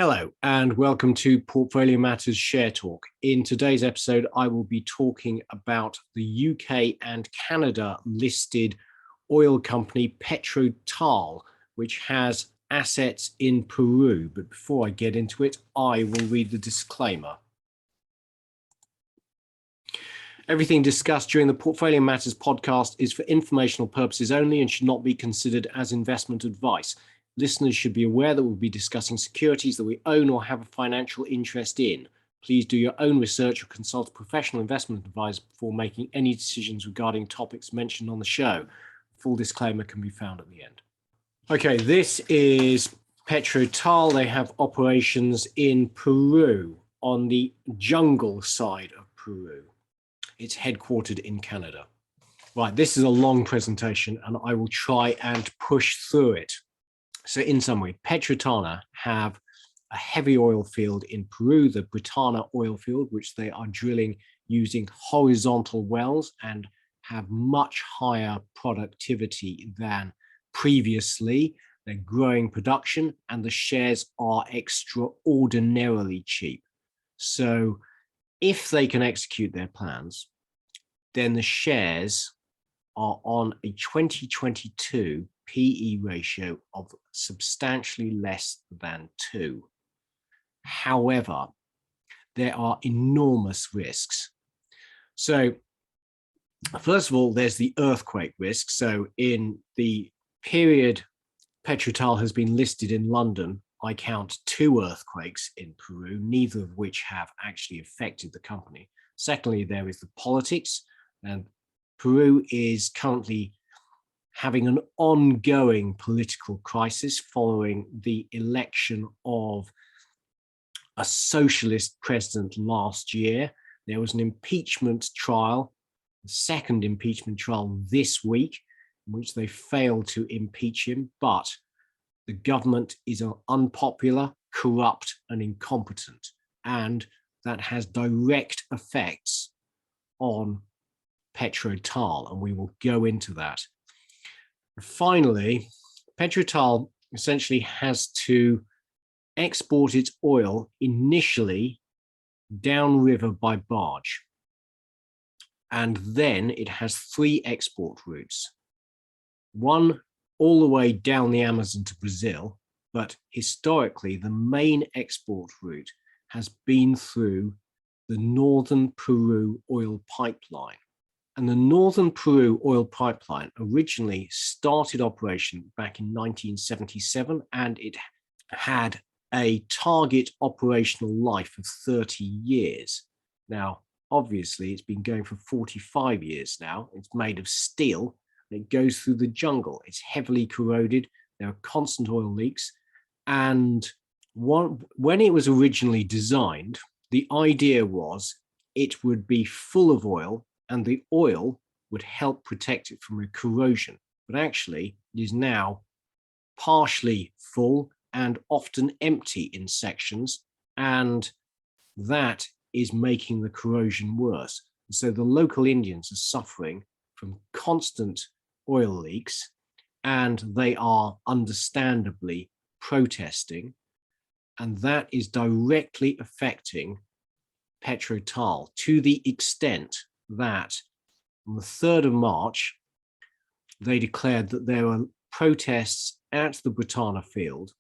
Hello and welcome to Portfolio Matters Share Talk. In today's episode, I will be talking about the UK and Canada listed oil company PetroTal, which has assets in Peru. But before I get into it, I will read the disclaimer. Everything discussed during the Portfolio Matters podcast is for informational purposes only and should not be considered as investment advice. Listeners should be aware that we'll be discussing securities that we own or have a financial interest in. Please do your own research or consult a professional investment advisor before making any decisions regarding topics mentioned on the show. Full disclaimer can be found at the end. Okay, this is PetroTal. They have operations in Peru, on the jungle side of Peru. It's headquartered in Canada. Right, this is a long presentation and I will try and push through it. So in summary, PetroTal have a heavy oil field in Peru, the Britannia oil field, which they are drilling using horizontal wells and have much higher productivity than previously. They're growing production and the shares are extraordinarily cheap. So if they can execute their plans, then the shares are on a 2022 PE ratio of substantially less than 2. However, there are enormous risks. So first of all, there's the earthquake risk. So in the period PetroTal has been listed in London, I count 2 earthquakes in Peru, neither of which have actually affected the company. Secondly, there is the politics, and Peru is currently having an ongoing political crisis following the election of a socialist president last year. There was an impeachment trial, the second impeachment trial this week, in which they failed to impeach him, but the government is unpopular, corrupt, and incompetent, and that has direct effects on PetroTal, and we will go into that. Finally, PetroTal essentially has to export its oil initially downriver by barge, and then it has 3 export routes. One all the way down the Amazon to Brazil, but historically the main export route has been through the Northern Peru oil pipeline. And the Northern Peru oil pipeline originally started operation back in 1977, and it had a target operational life of 30 years. Now, obviously, it's been going for 45 years now. It's made of steel, and it goes through the jungle. It's heavily corroded. There are constant oil leaks. And when it was originally designed, the idea was it would be full of oil, and the oil would help protect it from corrosion. But actually, it is now partially full and often empty in sections, and that is making the corrosion worse. And so the local Indians are suffering from constant oil leaks, and they are understandably protesting, and that is directly affecting PetroTal to the extent that on the 3rd of March, they declared that there were protests at the Britannia field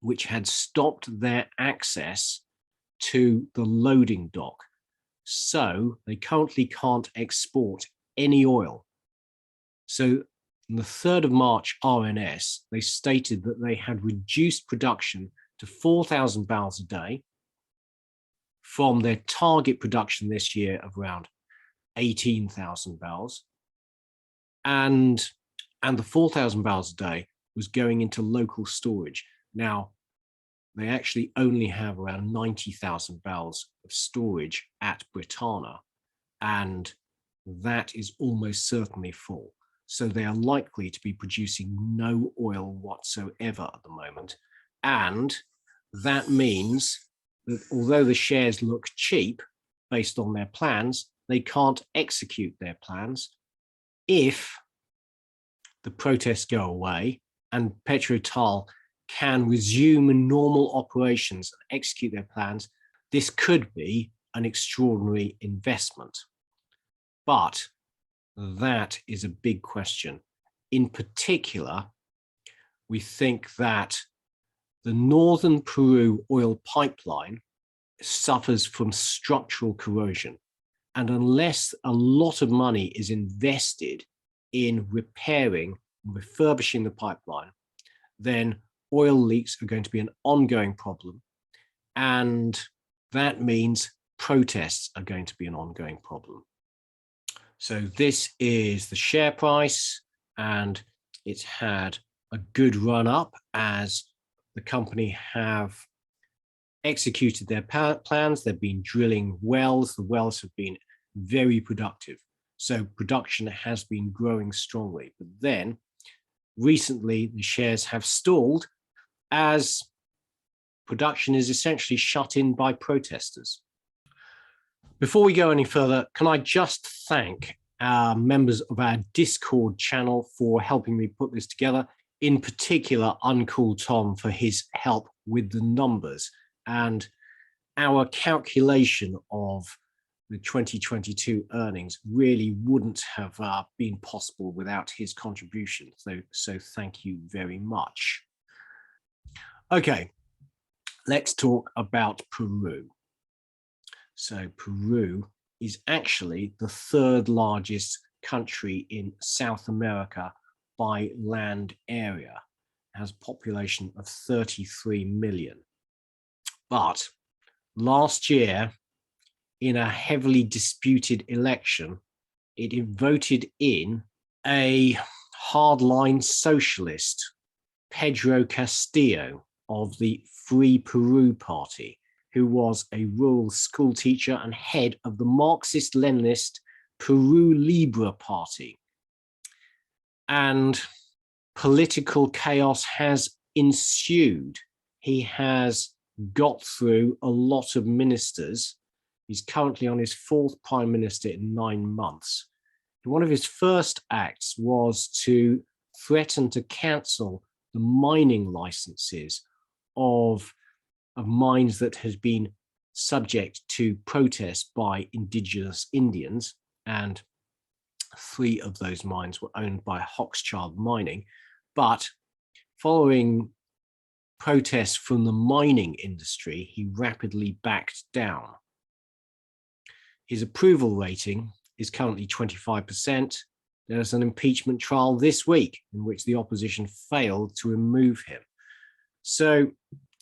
which had stopped their access to the loading dock. So they currently can't export any oil. So on the 3rd of March RNS, they stated that they had reduced production to 4,000 barrels a day from their target production this year of around 18,000 barrels, and the 4,000 barrels a day was going into local storage. Now, they actually only have around 90,000 barrels of storage at Britannia, and that is almost certainly full. So they are likely to be producing no oil whatsoever at the moment. And that means that although the shares look cheap based on their plans, they can't execute their plans if the protests go away and PetroTal can resume normal operations and execute their plans, this could be an extraordinary investment. But that is a big question. In particular, we think that the northern Peru oil pipeline suffers from structural corrosion. And unless a lot of money is invested in repairing and refurbishing the pipeline, then oil leaks are going to be an ongoing problem. And that means protests are going to be an ongoing problem. So this is the share price, and it's had a good run up as the company have executed their plans. They've been drilling wells. The wells have been very productive. So production has been growing strongly. But then recently the shares have stalled as production is essentially shut in by protesters. Before we go any further, can I just thank our members of our Discord channel for helping me put this together, in particular Uncool Tom for his help with the numbers, and our calculation of the 2022 earnings really wouldn't have been possible without his contribution. So thank you very much. Okay, let's talk about Peru. So Peru is actually the third largest country in South America by land area. It has a population of 33 million. But last year, in a heavily disputed election, it voted in a hardline socialist, Pedro Castillo, of the Free Peru Party, who was a rural school teacher and head of the Marxist-Leninist Peru Libre Party. And political chaos has ensued. He has got through a lot of ministers. He's currently on his fourth prime minister in 9 months. One of his first acts was to threaten to cancel the mining licenses of mines that has been subject to protest by indigenous Indians, and 3 of those mines were owned by Hochschild Mining. But following protests from the mining industry, he rapidly backed down. His approval rating is currently 25%. There's an impeachment trial this week in which the opposition failed to remove him. So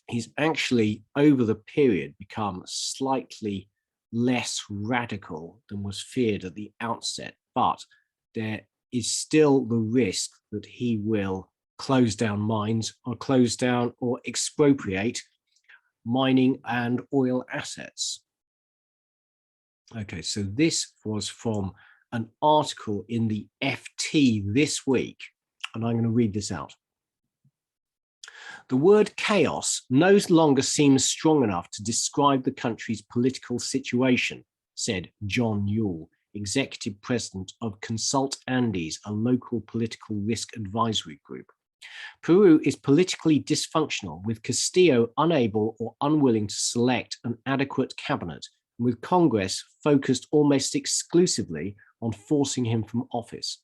he's actually, over the period, become slightly less radical than was feared at the outset, but there is still the risk that he will close down mines or close down or expropriate mining and oil assets. Okay, so this was from an article in the FT this week, and I'm going to read this out. The word chaos no longer seems strong enough to describe the country's political situation, said John Yule, executive president of Consult Andes, a local political risk advisory group. Peru is politically dysfunctional, with Castillo unable or unwilling to select an adequate cabinet, and with Congress focused almost exclusively on forcing him from office.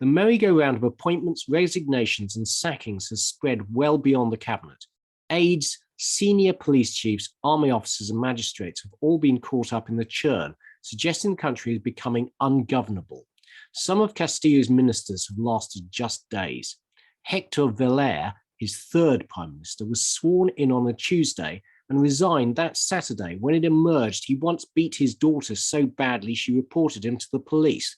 The merry-go-round of appointments, resignations, and sackings has spread well beyond the cabinet. Aides, senior police chiefs, army officers, and magistrates have all been caught up in the churn, suggesting the country is becoming ungovernable. Some of Castillo's ministers have lasted just days. Hector Velar, his third prime minister, was sworn in on a Tuesday and resigned that Saturday when it emerged he once beat his daughter so badly she reported him to the police.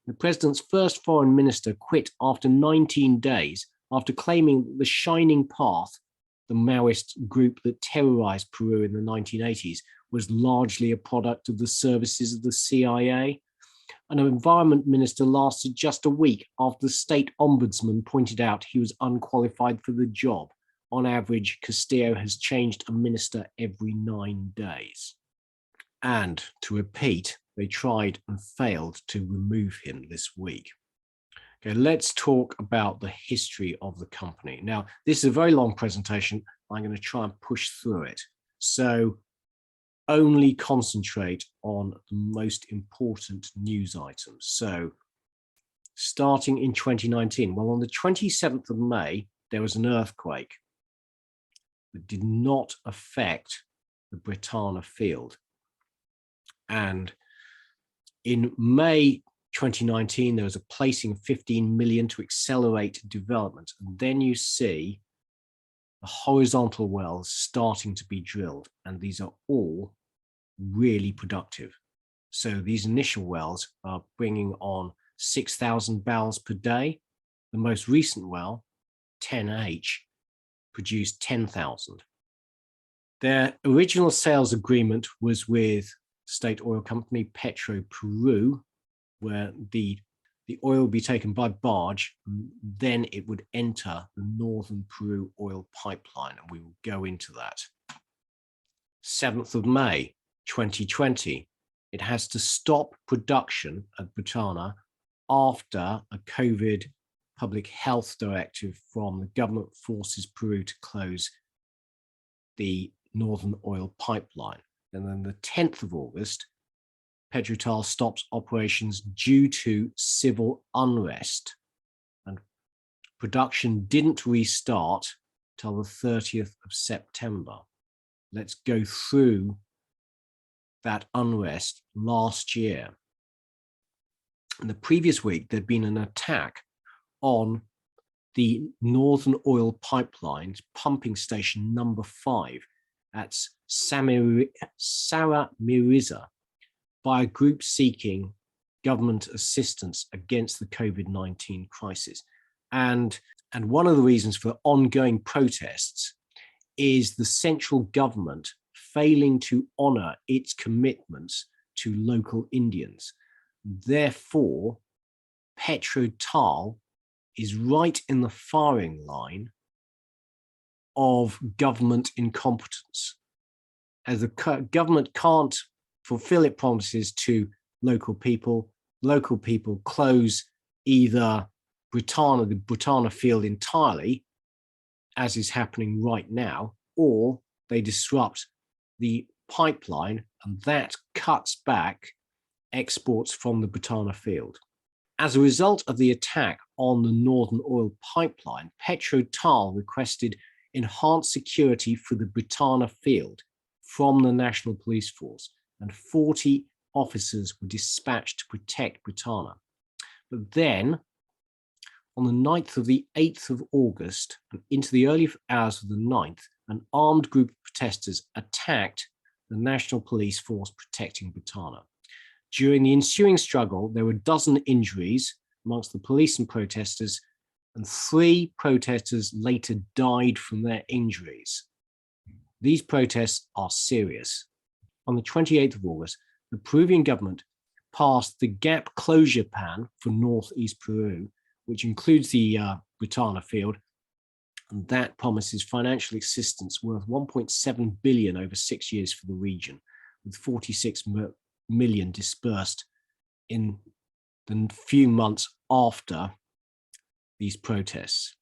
The president's first foreign minister quit after 19 days after claiming that the Shining Path, the Maoist group that terrorized Peru in the 1980s, was largely a product of the services of the CIA. An environment minister lasted just a week after the state ombudsman pointed out he was unqualified for the job. On average, Castillo has changed a minister every 9 days. And to repeat, they tried and failed to remove him this week. Okay, let's talk about the history of the company. Now, this is a very long presentation. I'm going to try and push through it. So only concentrate on the most important news items. So starting in 2019, well, on the 27th of May, there was an earthquake that did not affect the Britannia field. And in May 2019, there was a placing of 15 million to accelerate development. And then you see the horizontal wells starting to be drilled, and these are all really productive. So these initial wells are bringing on 6,000 barrels per day. The most recent well, 10H, produced 10,000. Their original sales agreement was with state oil company Peru, where the oil would be taken by barge, and then it would enter the northern Peru oil pipeline, and we will go into that. 7th of May 2020, it has to stop production at Britannia after a COVID public health directive from the government forces Peru to close the northern oil pipeline. And then the 10th of August, PetroTal stops operations due to civil unrest, and production didn't restart till the 30th of September. Let's go through that unrest last year. In the previous week, there'd been an attack on the Northern Oil Pipeline's pumping station number 5 at Saramiriza by a group seeking government assistance against the COVID-19 crisis. And one of the reasons for ongoing protests is the central government failing to honor its commitments to local Indians. Therefore, PetroTal is right in the firing line of government incompetence, as the government can't fulfill its promises to local people close either the Britannia field entirely, as is happening right now, or they disrupt the pipeline, and that cuts back exports from the Britannia field. As a result of the attack on the Northern Oil Pipeline, PetroTal requested enhanced security for the Britannia field from the National Police Force, and 40 officers were dispatched to protect Britannia. But then, on the 9th of the 8th of August, and into the early hours of the 9th, an armed group of protesters attacked the National Police Force protecting Britannia. During the ensuing struggle, there were a dozen injuries amongst the police and protesters, and 3 protesters later died from their injuries. These protests are serious. On the 28th of August, the Peruvian government passed the gap closure plan for northeast Peru, which includes the Britannia field, and that promises financial assistance worth 1.7 billion over 6 years for the region, with 46 million dispersed in the few months after these protests.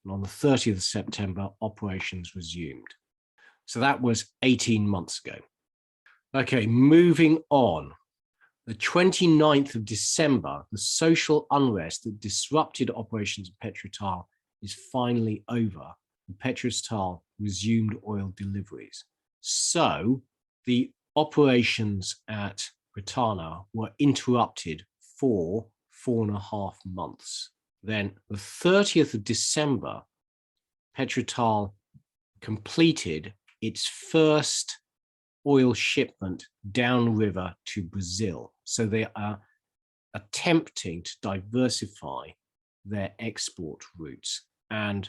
And on the 30th of September, operations resumed. So that was 18 months ago. Okay, moving on. The 29th of December, the social unrest that disrupted operations at PetroTal is finally over, and PetroTal resumed oil deliveries. So the operations at Britannia were interrupted for 4.5 months. Then the 30th of December, PetroTal completed its first oil shipment downriver to Brazil. So they are attempting to diversify their export routes, and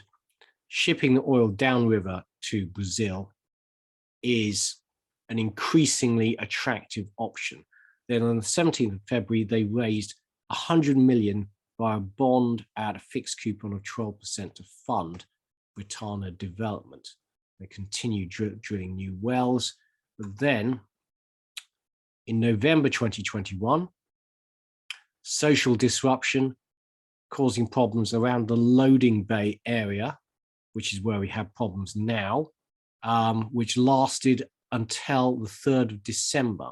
shipping the oil downriver to Brazil is an increasingly attractive option. Then on the 17th of February, they raised 100 million via a bond at a fixed coupon of 12% to fund Britannia development. They continue drilling new wells. But then in November 2021, social disruption causing problems around the loading bay area, which is where we have problems now, which lasted until the 3rd of December.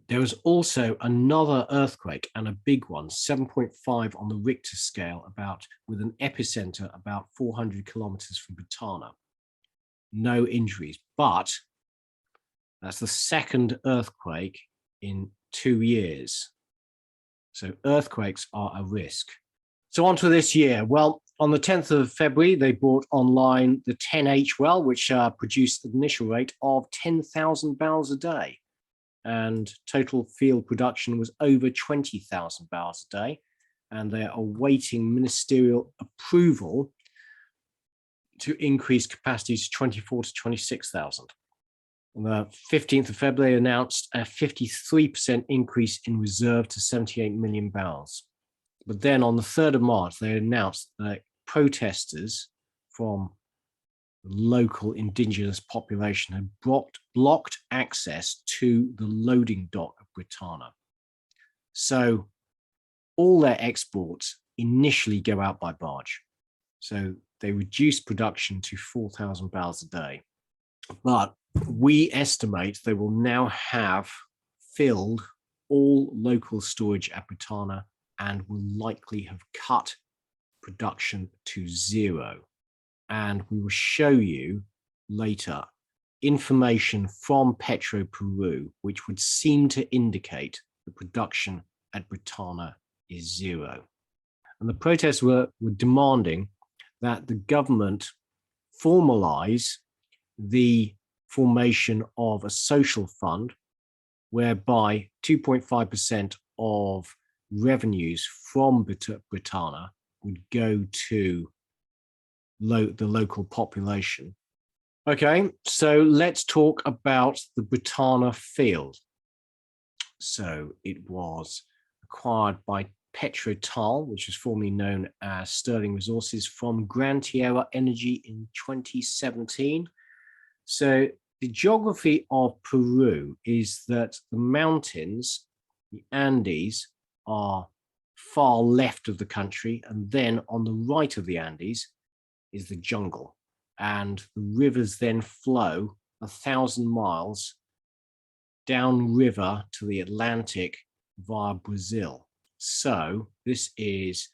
There was also another earthquake, and a big one, 7.5 on the Richter scale, with an epicenter about 400 kilometers from Britannia. No injuries, but that's the second earthquake in 2 years. So earthquakes are a risk. So on to this year. Well, on the 10th of February, they brought online the 10H well, which produced an initial rate of 10,000 barrels a day. And total field production was over 20,000 barrels a day. And they're awaiting ministerial approval to increase capacity to 24 to 26,000. On the 15th of February, they announced a 53% increase in reserve to 78 million barrels. But then on the 3rd of March, they announced that protesters from the local indigenous population had blocked access to the loading dock of Britannia. So all their exports initially go out by barge. So they reduced production to 4,000 barrels a day. But we estimate they will now have filled all local storage at Britannia and will likely have cut production to zero. And we will show you later information from Peru, which would seem to indicate the production at Britannia is zero. And the protests were demanding that the government formalize the formation of a social fund whereby 2.5% of revenues from Britannia would go to the local population. Okay, so let's talk about the Britannia field. So it was acquired by PetroTal, which was formerly known as Sterling Resources, from Gran Tierra Energy in 2017. So the geography of Peru is that the mountains, the Andes, are far left of the country, and then on the right of the Andes is the jungle, and the rivers then flow 1,000 miles downriver to the Atlantic via Brazil. So this is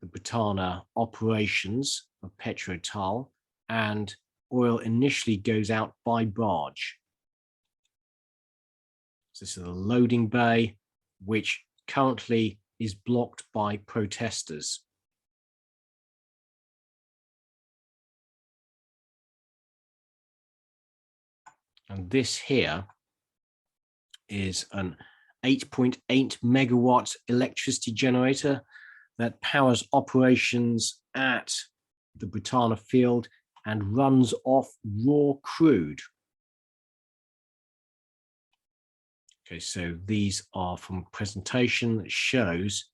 the Britannia operations of PetroTal, and oil initially goes out by barge. So this is the loading bay, which currently is blocked by protesters. And this here is an 8.8 megawatt electricity generator that powers operations at the Britannia field and runs off raw crude. Okay, so these are from a presentation that shows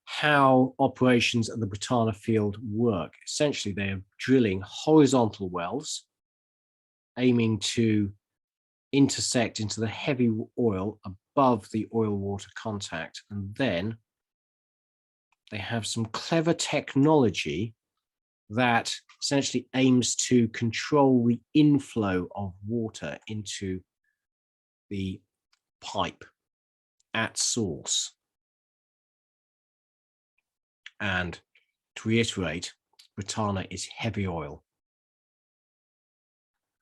how operations at the Britannia field work. Essentially, they are drilling horizontal wells, aiming to intersect into the heavy oil above the oil water contact, and then they have some clever technology that essentially aims to control the inflow of water into the pipe at source. And to reiterate, Britannia is heavy oil.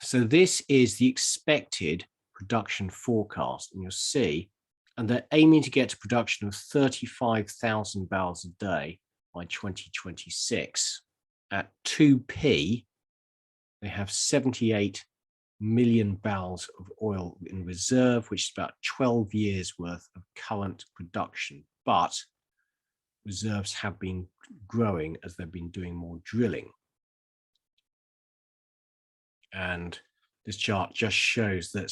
So this is the expected production forecast, and you'll see, and they're aiming to get to production of 35,000 barrels a day by 2026. At 2p, they have 78 million barrels of oil in reserve, which is about 12 years worth of current production. But reserves have been growing as they've been doing more drilling. And this chart just shows that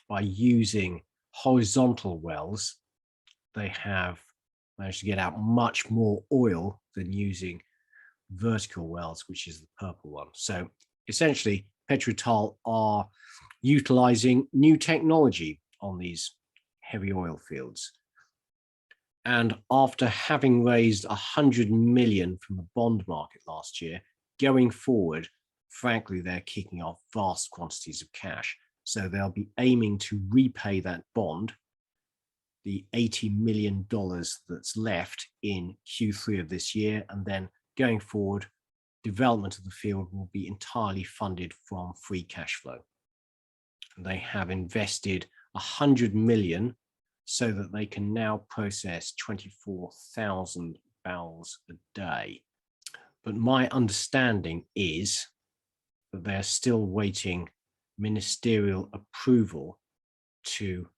by using horizontal wells, they have managed to get out much more oil than using vertical wells, which is the purple one. So essentially, PetroTal are utilizing new technology on these heavy oil fields. And after having raised 100 million from the bond market last year, going forward, frankly, they're kicking off vast quantities of cash. So they'll be aiming to repay that bond, the $80 million that's left in Q3 of this year. And then going forward, development of the field will be entirely funded from free cash flow. They have invested 100 million so that they can now process 24,000 barrels a day. But my understanding is that they're still waiting ministerial approval to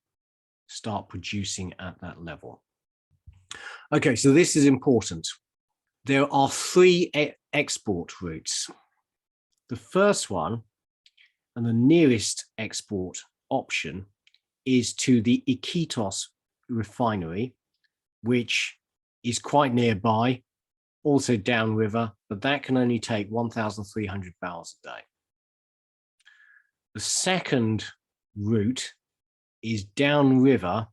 start producing at that level. Okay, so this is important. There are three export routes. The first one, and the nearest export option, is to the Iquitos refinery, which is quite nearby, also downriver, but that can only take 1,300 barrels a day. The second route is downriver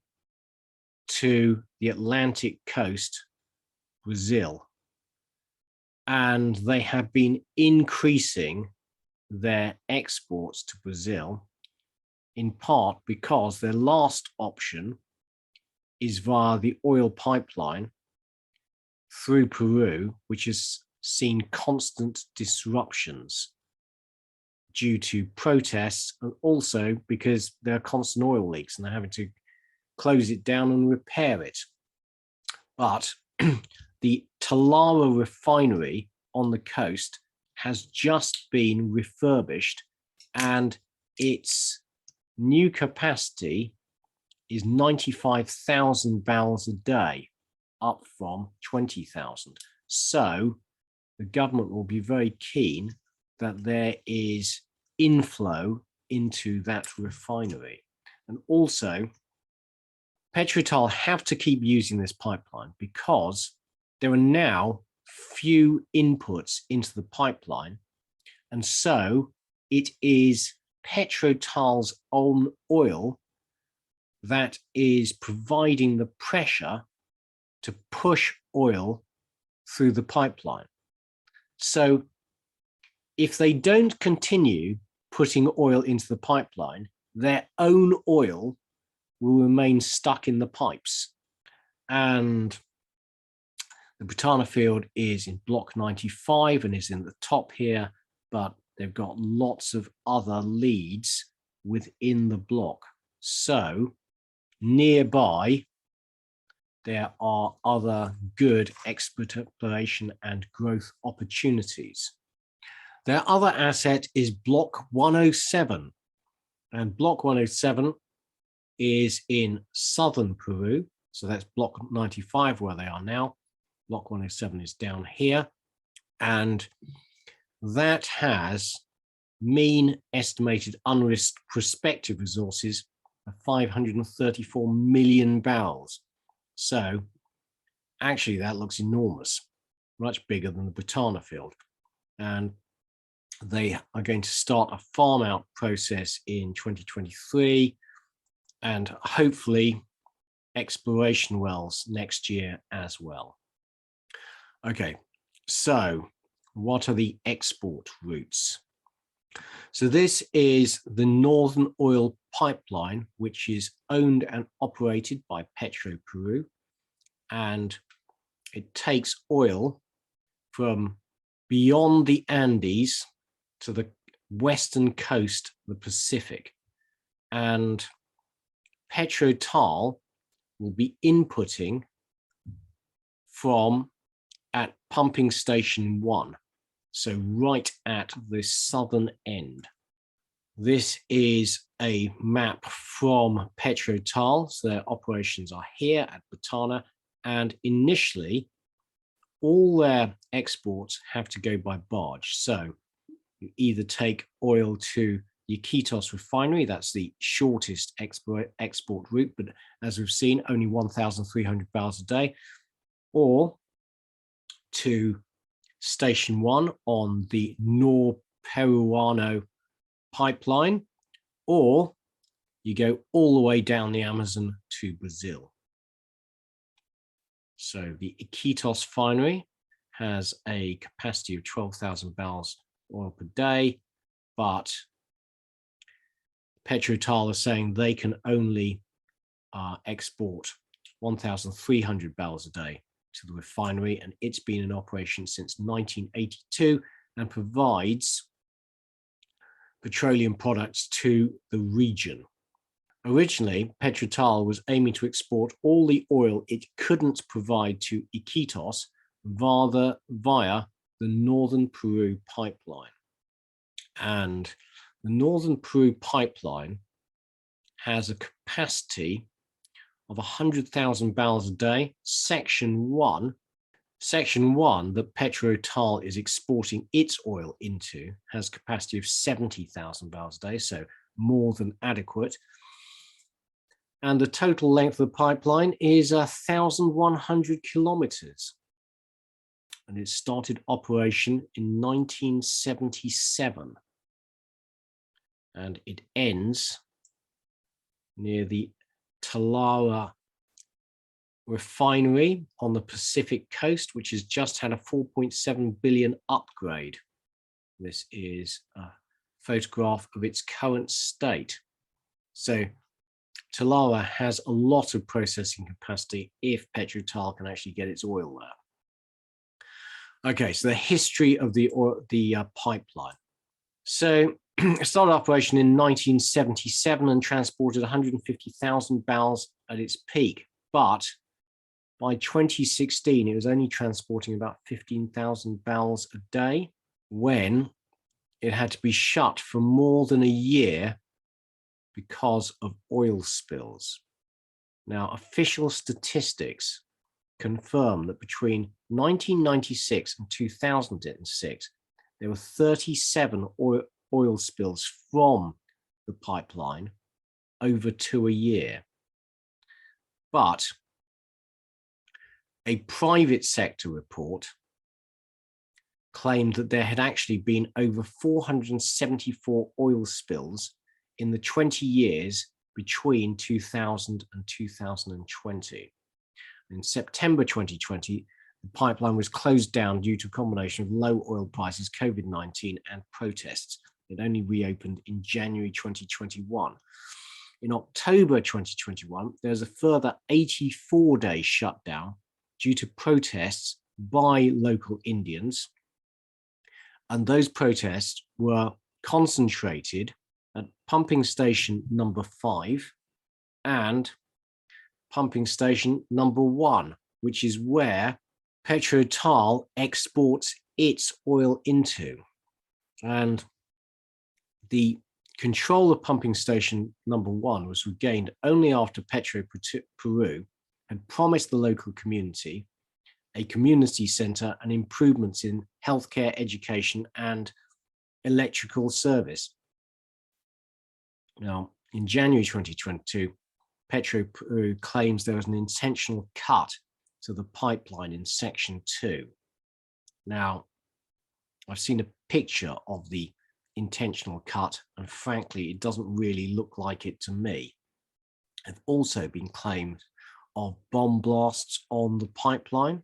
to the Atlantic coast, Brazil. And they have been increasing their exports to Brazil, in part because their last option is via the oil pipeline through Peru, which has seen constant disruptions due to protests, and also because there are constant oil leaks and they're having to close it down and repair it. But the Talara refinery on the coast has just been refurbished, and its new capacity is 95,000 barrels a day, up from 20,000. So the government will be very keen that there is inflow into that refinery. And also, PetroTal have to keep using this pipeline because there are now few inputs into the pipeline. And so it is PetroTal's own oil that is providing the pressure to push oil through the pipeline. So if they don't continue putting oil into the pipeline, their own oil will remain stuck in the pipes. And the Britannia field is in block 95 and is in the top here, but they've got lots of other leads within the block. So nearby, there are other good exploration and growth opportunities. Their other asset is block 107. And block 107 is in southern Peru. So that's block 95 where they are now. Block 107 is down here. And that has mean estimated unrisked prospective resources of 534 million barrels. So actually that looks enormous, much bigger than the Britannia field. And they are going to start a farm out process in 2023 and hopefully exploration wells next year as well. Okay, so what are the export routes? So this is the Northern Oil Pipeline, which is owned and operated by Peru, and it takes oil from beyond the Andes to the western coast of the Pacific. And PetroTal will be inputting from at pumping station 1. So right at the southern end. This is a map from PetroTal. So their operations are here at Britannia, and initially all their exports have to go by barge. So you either take oil to the Iquitos refinery, that's the shortest export route, but as we've seen, only 1,300 barrels a day, or to Station 1 on the Nor-Peruano pipeline, or you go all the way down the Amazon to Brazil. So the Iquitos refinery has a capacity of 12,000 barrels oil per day, but PetroTal is saying they can only export 1,300 barrels a day to the refinery, and it's been in operation since 1982 and provides petroleum products to the region. Originally, PetroTal was aiming to export all the oil it couldn't provide to Iquitos via the Northern Peru pipeline. And the Northern Peru pipeline has a capacity of 100,000 barrels a day. Section 1 that PetroTal is exporting its oil into has capacity of 70,000 barrels a day, so more than adequate. And the total length of the pipeline is 1,100 kilometers. And it started operation in 1977. And it ends near the Talara refinery on the Pacific coast, which has just had a 4.7 billion upgrade. This is a photograph of its current state. So Talara has a lot of processing capacity if PetroTal can actually get its oil there. Okay, so the history of the pipeline. So it started operation in 1977 and transported 150,000 barrels at its peak. But by 2016, it was only transporting about 15,000 barrels a day when it had to be shut for more than a year because of oil spills. Now, official statistics confirm that between 1996 and 2006, there were 37 oil spills from the pipeline over a year. But a private sector report claimed that there had actually been over 474 oil spills in the 20 years between 2000 and 2020. In September 2020, the pipeline was closed down due to a combination of low oil prices, COVID-19, and protests. It only reopened in January 2021. In October 2021, there was a further 84-day shutdown due to protests by local Indians. And those protests were concentrated at pumping station number 5 and pumping station number 1, which is where PetroTal exports its oil into. And the control of pumping station number 1 was regained only after Peru had promised the local community a community center and improvements in healthcare, education, and electrical service. Now, in January 2022, Peru claims there was an intentional cut to the pipeline in section 2. Now, I've seen a picture of the intentional cut, and frankly, it doesn't really look like it to me. There have also been claims of bomb blasts on the pipeline.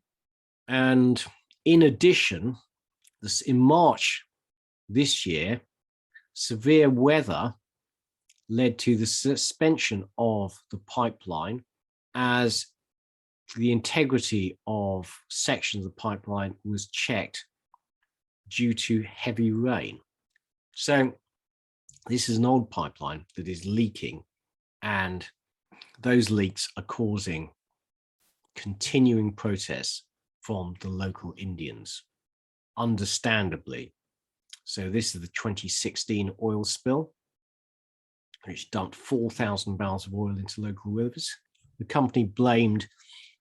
And in addition, in March this year, severe weather led to the suspension of the pipeline as the integrity of sections of the pipeline was checked due to heavy rain. So this is an old pipeline that is leaking, and those leaks are causing continuing protests from the local Indians, understandably. So this is the 2016 oil spill, which dumped 4,000 barrels of oil into local rivers. The company blamed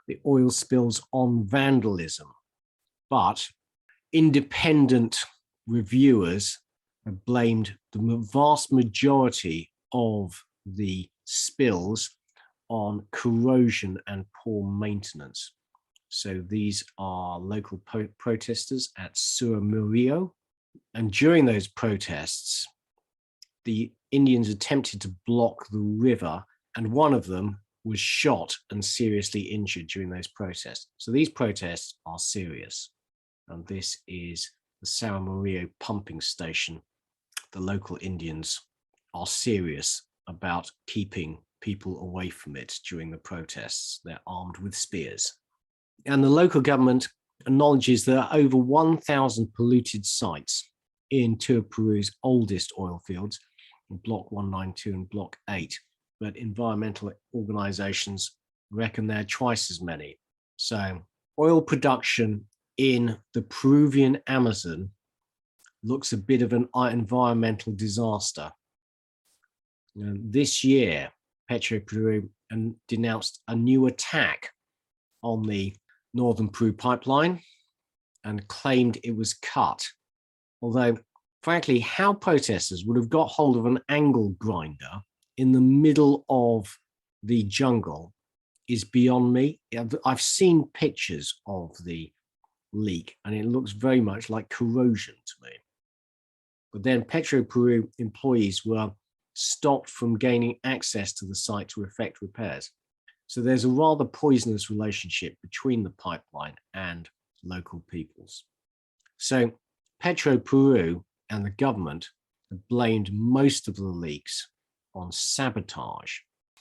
the oil spills on vandalism, but independent reviewers have blamed the vast majority of the spills on corrosion and poor maintenance. So these are local protesters at Surmurillo. And during those protests, the Indians attempted to block the river, and one of them was shot and seriously injured during those protests. So these protests are serious. And this is the São Maria pumping station. The local Indians are serious about keeping people away from it during the protests. They're armed with spears. And the local government acknowledges there are over 1,000 polluted sites in two of Peru's oldest oil fields, Block 192 and Block 8. But environmental organizations reckon there are twice as many. So oil production in the Peruvian Amazon looks a bit of an environmental disaster. This year, Peru denounced a new attack on the Northern Peru pipeline and claimed it was cut. Although, frankly, how protesters would have got hold of an angle grinder in the middle of the jungle is beyond me. I've seen pictures of the leak and it looks very much like corrosion to me. But then Peru employees were stopped from gaining access to the site to effect repairs. So there's a rather poisonous relationship between the pipeline and local peoples. So Peru and the government have blamed most of the leaks on sabotage,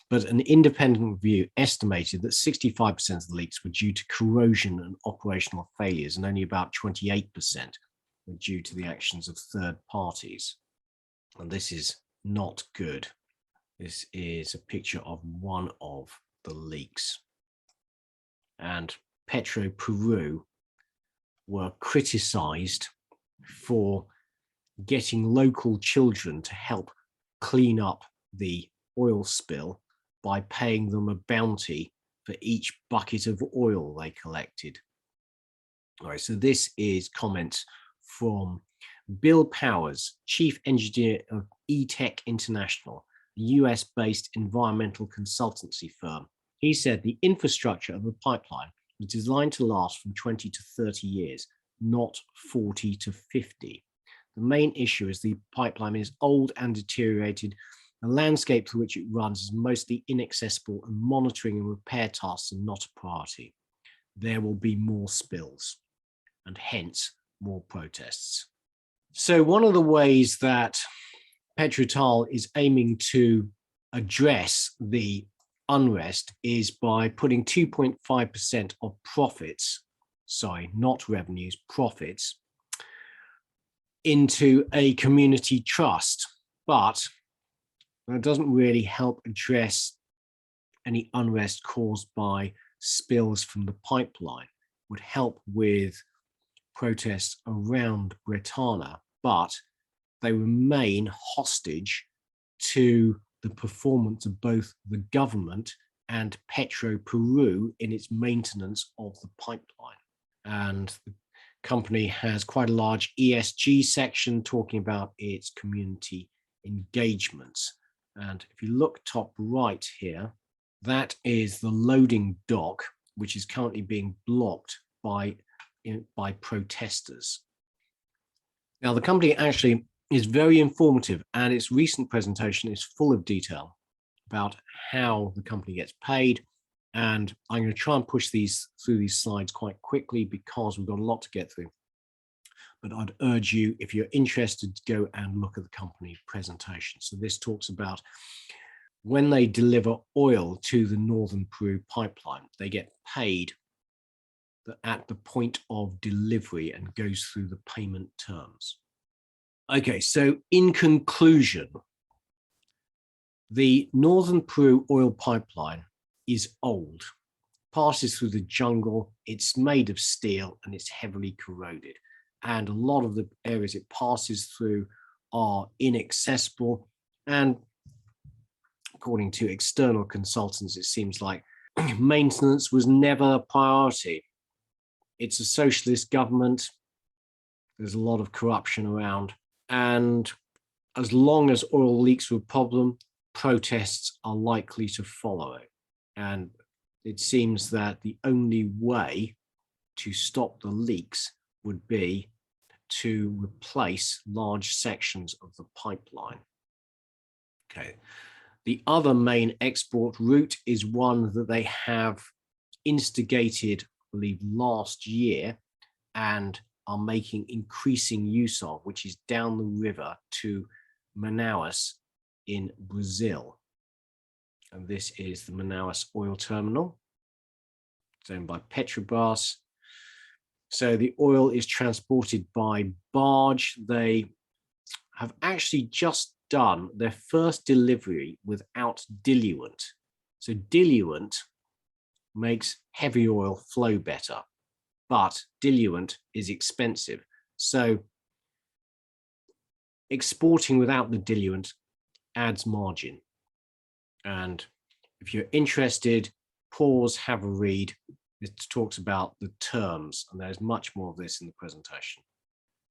but an independent review estimated that 65% of the leaks were due to corrosion and operational failures, and only about 28% were due to the actions of third parties. And this is not good. This is a picture of one of the leaks. And Peru were criticized for getting local children to help clean up the oil spill by paying them a bounty for each bucket of oil they collected. All right, so this is comments from Bill Powers, Chief Engineer of E-Tech International, a US-based environmental consultancy firm. He said the infrastructure of the pipeline was designed to last from 20 to 30 years, not 40 to 50. The main issue is the pipeline is old and deteriorated. The landscape through which it runs is mostly inaccessible, and monitoring and repair tasks are not a priority. There will be more spills and hence more protests. So one of the ways that PetroTal is aiming to address the unrest is by putting 2.5% of profits, sorry, not revenues, profits, into a community trust. But that doesn't really help address any unrest caused by spills from the pipeline. It would help with protests around Britannia, but they remain hostage to the performance of both the government and Peru in its maintenance of the pipeline. And the company has quite a large ESG section talking about its community engagements. And if you look top right here, that is the loading dock, which is currently being blocked by protesters. Now, the company actually is very informative, and its recent presentation is full of detail about how the company gets paid. And I'm going to try and push through these slides quite quickly because we've got a lot to get through. But I'd urge you, if you're interested, to go and look at the company presentation. So this talks about when they deliver oil to the Northern Peru pipeline, they get paid at the point of delivery and goes through the payment terms. Okay, so in conclusion, the Northern Peru oil pipeline is old, passes through the jungle, it's made of steel, and it's heavily corroded. And a lot of the areas it passes through are inaccessible. And according to external consultants, it seems like maintenance was never a priority. It's a socialist government. There's a lot of corruption around. And as long as oil leaks were a problem, protests are likely to follow it. And it seems that the only way to stop the leaks would be to replace large sections of the pipeline. Okay. The other main export route is one that they have instigated, I believe, last year and are making increasing use of, which is down the river to Manaus in Brazil. And this is the Manaus oil terminal. It's owned by Petrobras. So the oil is transported by barge. They have actually just done their first delivery without diluent. So diluent makes heavy oil flow better, but diluent is expensive. So exporting without the diluent adds margin. And if you're interested, pause, have a read. It talks about the terms, and there's much more of this in the presentation.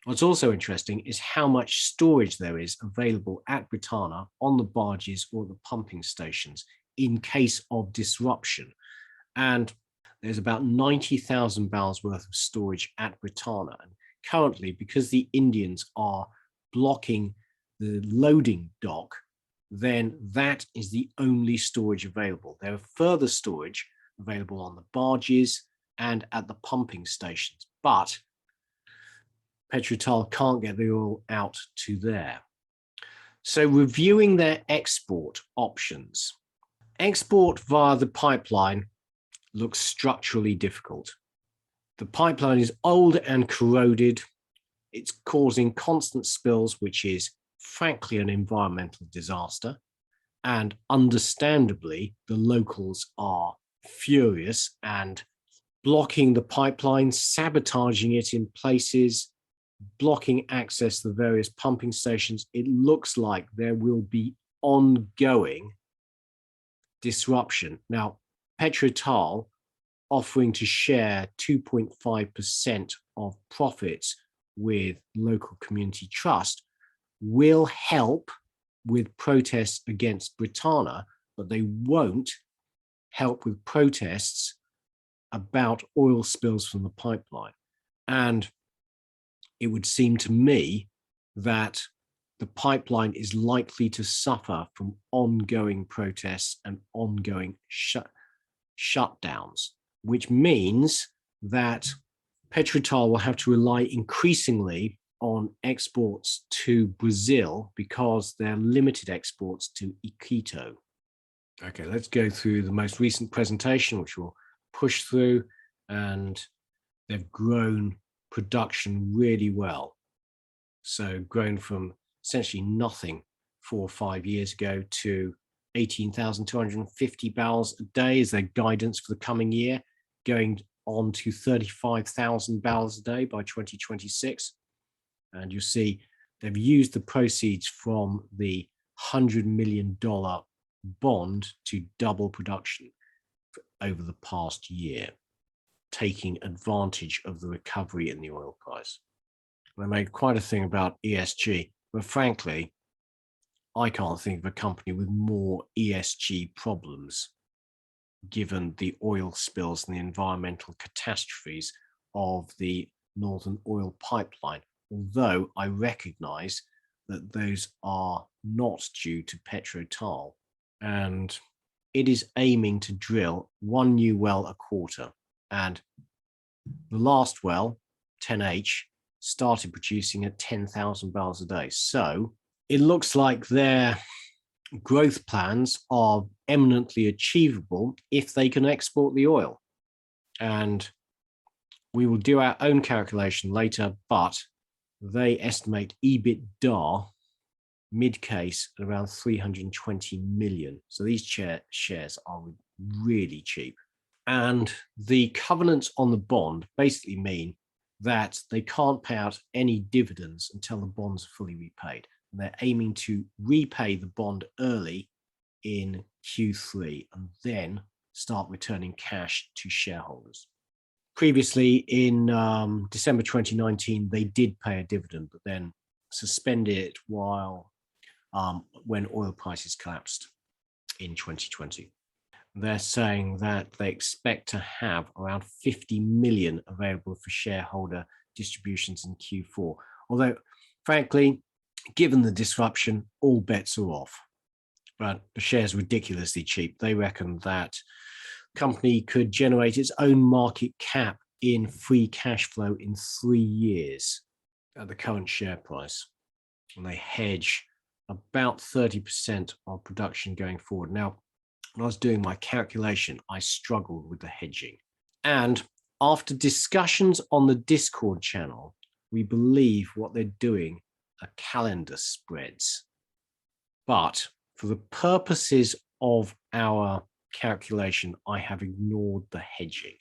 What's also interesting is how much storage there is available at Britannia on the barges or the pumping stations in case of disruption. And there's about 90,000 barrels worth of storage at Britannia. And currently, because the Indians are blocking the loading dock, then that is the only storage available. There are further storage available on the barges and at the pumping stations, but PetroTal can't get the oil out to there. So reviewing their export options. Export via the pipeline looks structurally difficult. The pipeline is old and corroded. It's causing constant spills, which is frankly an environmental disaster. And understandably, the locals are furious and blocking the pipeline, sabotaging it in places, blocking access to the various pumping stations. It looks like there will be ongoing disruption. Now, PetroTal offering to share 2.5% of profits with local community trust will help with protests against Britannia, but they won't help with protests about oil spills from the pipeline. And it would seem to me that the pipeline is likely to suffer from ongoing protests and ongoing shutdowns, which means that PetroTal will have to rely increasingly on exports to Brazil because they're limited exports to Iquitos. Okay, let's go through the most recent presentation, which we'll push through, and they've grown production really well. So grown from essentially nothing 4 or 5 years ago to 18,250 barrels a day is their guidance for the coming year, going on to 35,000 barrels a day by 2026. And you see they've used the proceeds from the $100 million bond to double production over the past year, taking advantage of the recovery in the oil price. And I made quite a thing about ESG, but frankly, I can't think of a company with more ESG problems given the oil spills and the environmental catastrophes of the Northern Oil Pipeline, although I recognize that those are not due to PetroTal, and it is aiming to drill 1 new well a quarter. And the last well, 10H, started producing at 10,000 barrels a day. So it looks like their growth plans are eminently achievable if they can export the oil. And we will do our own calculation later, but they estimate EBITDA mid-case at around 320 million. So these shares are really cheap. And the covenants on the bond basically mean that they can't pay out any dividends until the bonds are fully repaid. And they're aiming to repay the bond early in Q3 and then start returning cash to shareholders. Previously, in December 2019, they did pay a dividend, but then suspended it when oil prices collapsed in 2020. They're saying that they expect to have around 50 million available for shareholder distributions in Q4. Although, frankly, given the disruption, all bets are off. but the share's ridiculously cheap. They reckon that the company could generate its own market cap in free cash flow in 3 years at the current share price. And they hedge about 30% of production going forward. Now, when I was doing my calculation, I struggled with the hedging. And after discussions on the Discord channel, we believe what they're doing are calendar spreads. But for the purposes of our calculation, I have ignored the hedging.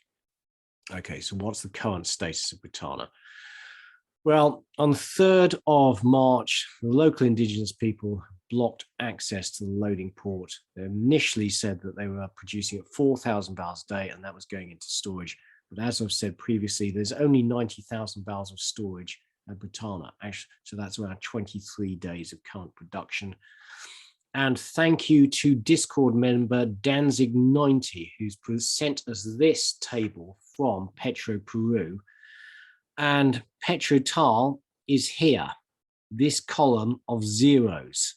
Okay, so what's the current status of Britannia? Well, on the 3rd of March, the local indigenous people blocked access to the loading port. They initially said that they were producing at 4,000 barrels a day, and that was going into storage. But as I've said previously, there's only 90,000 barrels of storage at Britannia. Actually, so that's around 23 days of current production. And thank you to Discord member Danzig90, who's sent us this table from Peru. And PetroTal is here, this column of zeros.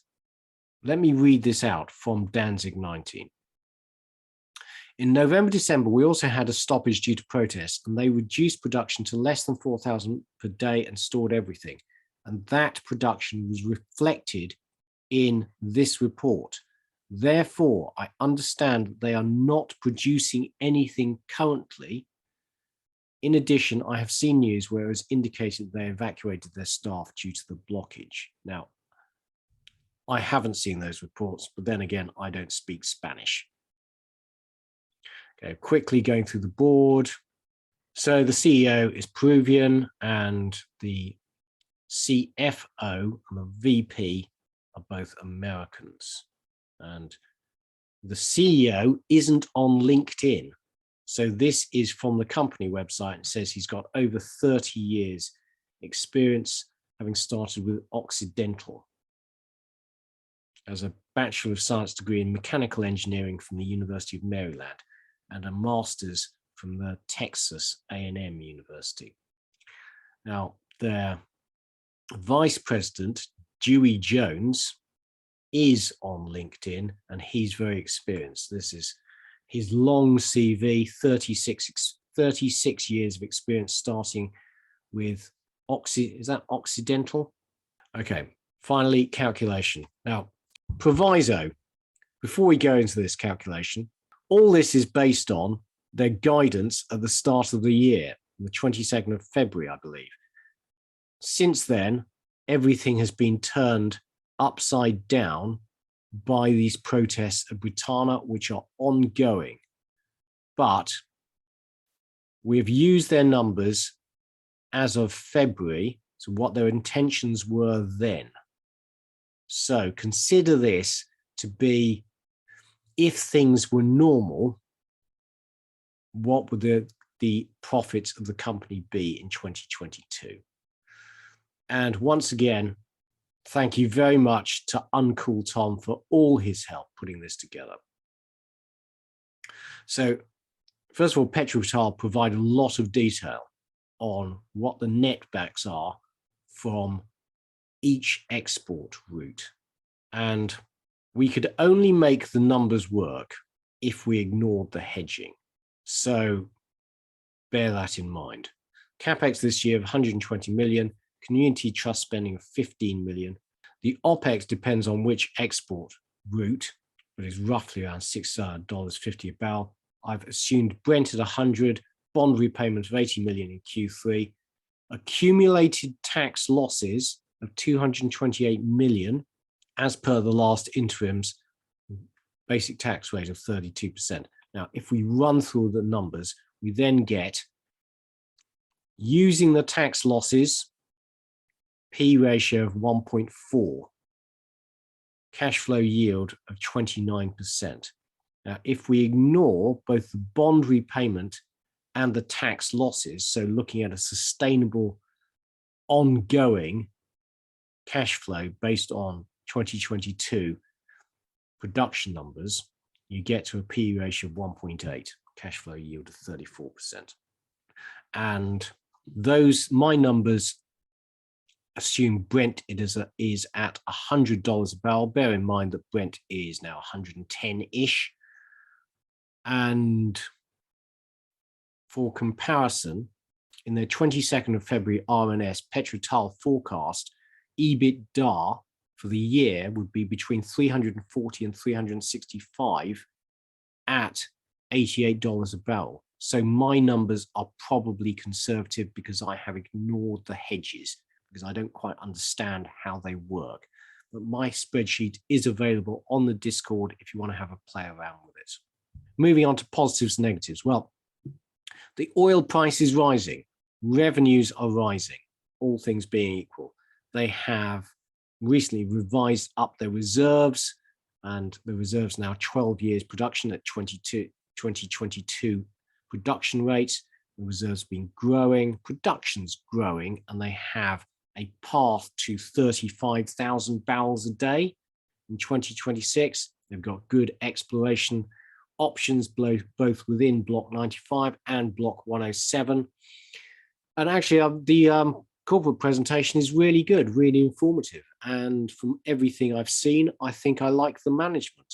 Let me read this out from Danzig19. In November, December, we also had a stoppage due to protests, and they reduced production to less than 4,000 per day and stored everything. And that production was reflected in this report. Therefore, I understand that they are not producing anything currently. In addition, I have seen news where it was indicated they evacuated their staff due to the blockage. Now, I haven't seen those reports, but then again, I don't speak Spanish. Okay, quickly going through the board. So the CEO is Peruvian, and the CFO and the VP are both Americans. And the CEO isn't on LinkedIn. So this is from the company website, and says he's got over 30 years experience, having started with Occidental as a Bachelor of Science degree in Mechanical Engineering from the University of Maryland and a master's from the Texas A&M University. Now, their vice president, Dewey Jones, is on LinkedIn, and he's very experienced. This is his long CV, 36 years of experience, starting with Occidental? Okay, finally, calculation. Now, proviso, before we go into this calculation, all this is based on their guidance at the start of the year, the 22nd of February, I believe. Since then, everything has been turned upside down by these protests at Britannia, which are ongoing. But we've used their numbers as of February, so what their intentions were then. So consider this to be, if things were normal, what would the profits of the company be in 2022? And once again, thank you very much to Uncool Tom for all his help putting this together. So first of all, PetroTal provide a lot of detail on what the netbacks are from each export route. And we could only make the numbers work if we ignored the hedging. So bear that in mind. CapEx this year of 120 million, community trust spending of 15 million. The OPEX depends on which export route, but is roughly around $6.50 a barrel. I've assumed Brent at 100, bond repayment of 80 million in Q3, accumulated tax losses of 228 million, as per the last interims, basic tax rate of 32%. Now, if we run through the numbers, we then get, using the tax losses, P ratio of 1.4, cash flow yield of 29%. Now, if we ignore both the bond repayment and the tax losses, so looking at a sustainable, ongoing cash flow based on 2022 production numbers, you get to a P ratio of 1.8, cash flow yield of 34%. And those, my numbers, assume Brent is at $100 a barrel. Bear in mind that Brent is now 110-ish. And for comparison, in their 22nd of February RNS, PetroTal forecast EBITDA for the year would be between 340 and 365 at $88 a barrel. So my numbers are probably conservative because I have ignored the hedges, because I don't quite understand how they work. But my spreadsheet is available on the Discord if you want to have a play around with it. Moving on to positives and negatives. Well, the oil price is rising. Revenues are rising, all things being equal. They have recently revised up their reserves, and the reserves now 12 years production at 2022 production rates. The reserves have been growing, production's growing, and they have a path to 35,000 barrels a day in 2026. They've got good exploration options both within Block 95 and Block 107. And actually, the corporate presentation is really good, really informative. And from everything I've seen, I think I like the management.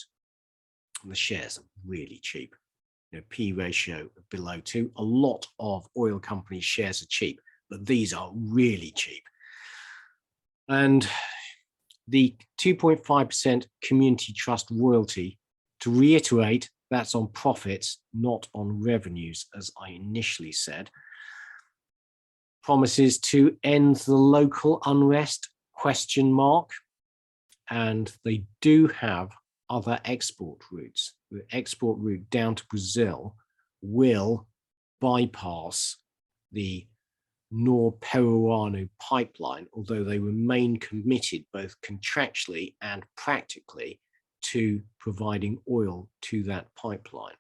And the shares are really cheap. You know, P ratio below 2. A lot of oil companies' shares are cheap, but these are really cheap. And the 2.5% community trust royalty, to reiterate, that's on profits, not on revenues, as I initially said, promises to end the local unrest, ? And they do have other export routes. The export route down to Brazil will bypass the Nor-Peruano pipeline, although they remain committed both contractually and practically to providing oil to that pipeline.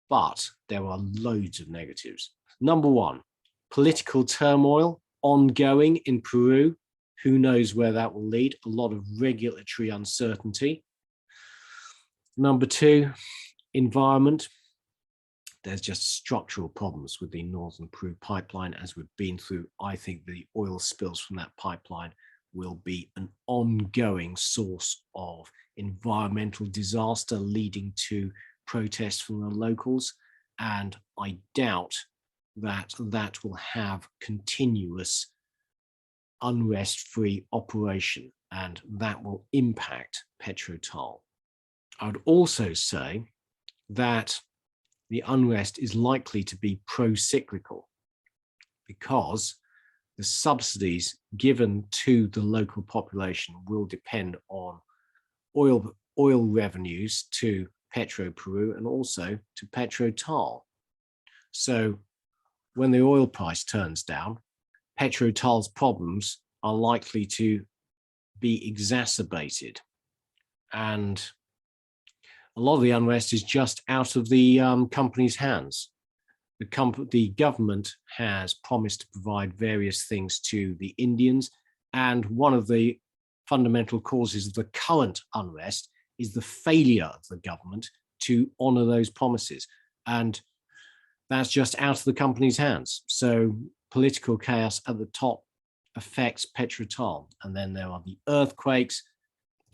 But there are loads of negatives. Number one, political turmoil ongoing in Peru. Who knows where that will lead? A lot of regulatory uncertainty. Number two, environment. There's just structural problems with the Northern Peru pipeline, as we've been through. I think the oil spills from that pipeline will be an ongoing source of environmental disaster, leading to protests from the locals. And I doubt that that will have continuous unrest-free operation, and that will impact PetroTal. I would also say that the unrest is likely to be pro-cyclical, because the subsidies given to the local population will depend on oil revenues to Peru and also to PetroTal. So when the oil price turns down, PetroTal's problems are likely to be exacerbated. And a lot of the unrest is just out of the company's hands. The government has promised to provide various things to the Indians, and one of the fundamental causes of the current unrest is the failure of the government to honor those promises. And that's just out of the company's hands. So political chaos at the top affects PetroTal. And then there are the earthquakes.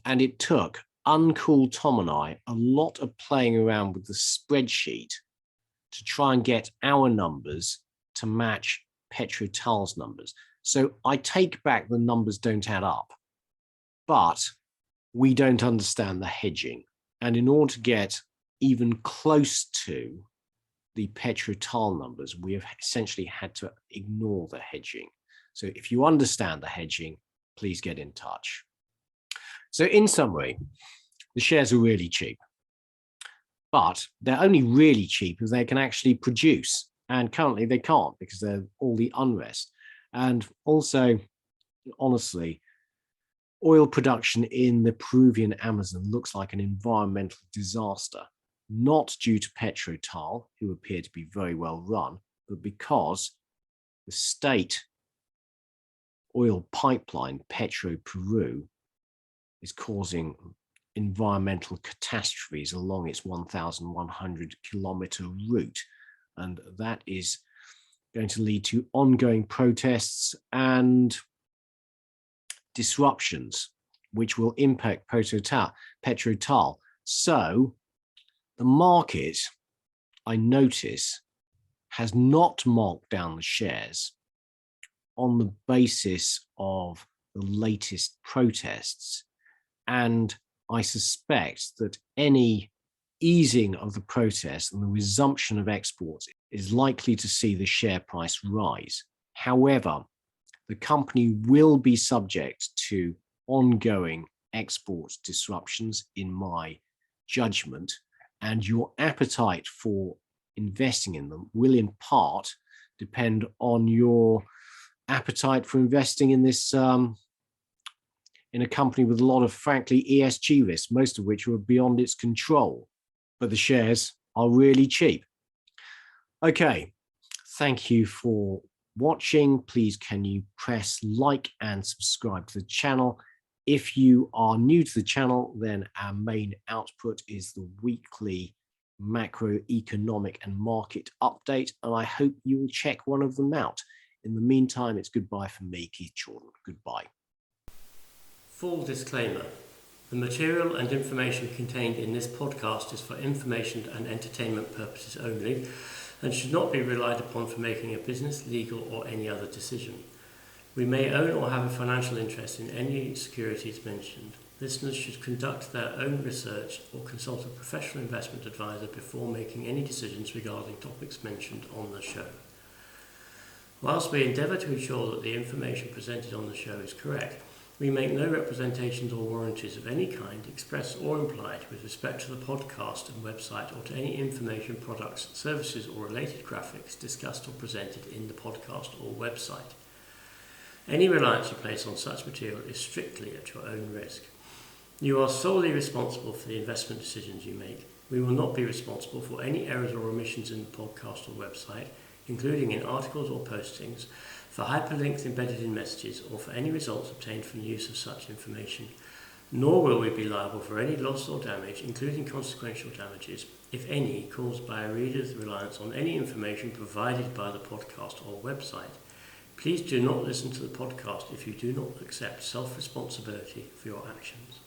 And it took Uncool Tom and I a lot of playing around with the spreadsheet to try and get our numbers to match PetroTal's numbers. So I take back the numbers don't add up, but we don't understand the hedging. And in order to get even close to the PetroTal numbers, we have essentially had to ignore the hedging. So if you understand the hedging, please get in touch. So in summary, the shares are really cheap, but they're only really cheap if they can actually produce. And currently they can't, because they're all the unrest. And also, honestly, oil production in the Peruvian Amazon looks like an environmental disaster, not due to PetroTal, who appear to be very well run, but because the state oil pipeline, Peru, is causing environmental catastrophes along its 1,100 kilometer route. And that is going to lead to ongoing protests and disruptions which will impact PetroTal. So the market, I notice, has not marked down the shares on the basis of the latest protests. And I suspect that any easing of the protests and the resumption of exports is likely to see the share price rise. However, the company will be subject to ongoing export disruptions, in my judgment, and your appetite for investing in them will in part depend on your appetite for investing in this in a company with a lot of, frankly, ESG risks, most of which are beyond its control. But the shares are really cheap. Okay, thank you for watching. Please can you press like and subscribe to the channel. If you are new to the channel, then our main output is the weekly macroeconomic and market update, and I hope you will check one of them out. In the meantime, it's goodbye from me, Keith Jordan. Goodbye. Full disclaimer. The material and information contained in this podcast is for information and entertainment purposes only and should not be relied upon for making a business, legal or any other decision. We may own or have a financial interest in any securities mentioned. Listeners should conduct their own research or consult a professional investment advisor before making any decisions regarding topics mentioned on the show. Whilst we endeavour to ensure that the information presented on the show is correct, we make no representations or warranties of any kind, express or implied, with respect to the podcast and website or to any information, products, services or related graphics discussed or presented in the podcast or website. Any reliance you place on such material is strictly at your own risk. You are solely responsible for the investment decisions you make. We will not be responsible for any errors or omissions in the podcast or website, including in articles or postings, for hyperlinks embedded in messages, or for any results obtained from the use of such information, nor will we be liable for any loss or damage, including consequential damages, if any, caused by a reader's reliance on any information provided by the podcast or website. Please do not listen to the podcast if you do not accept self-responsibility for your actions.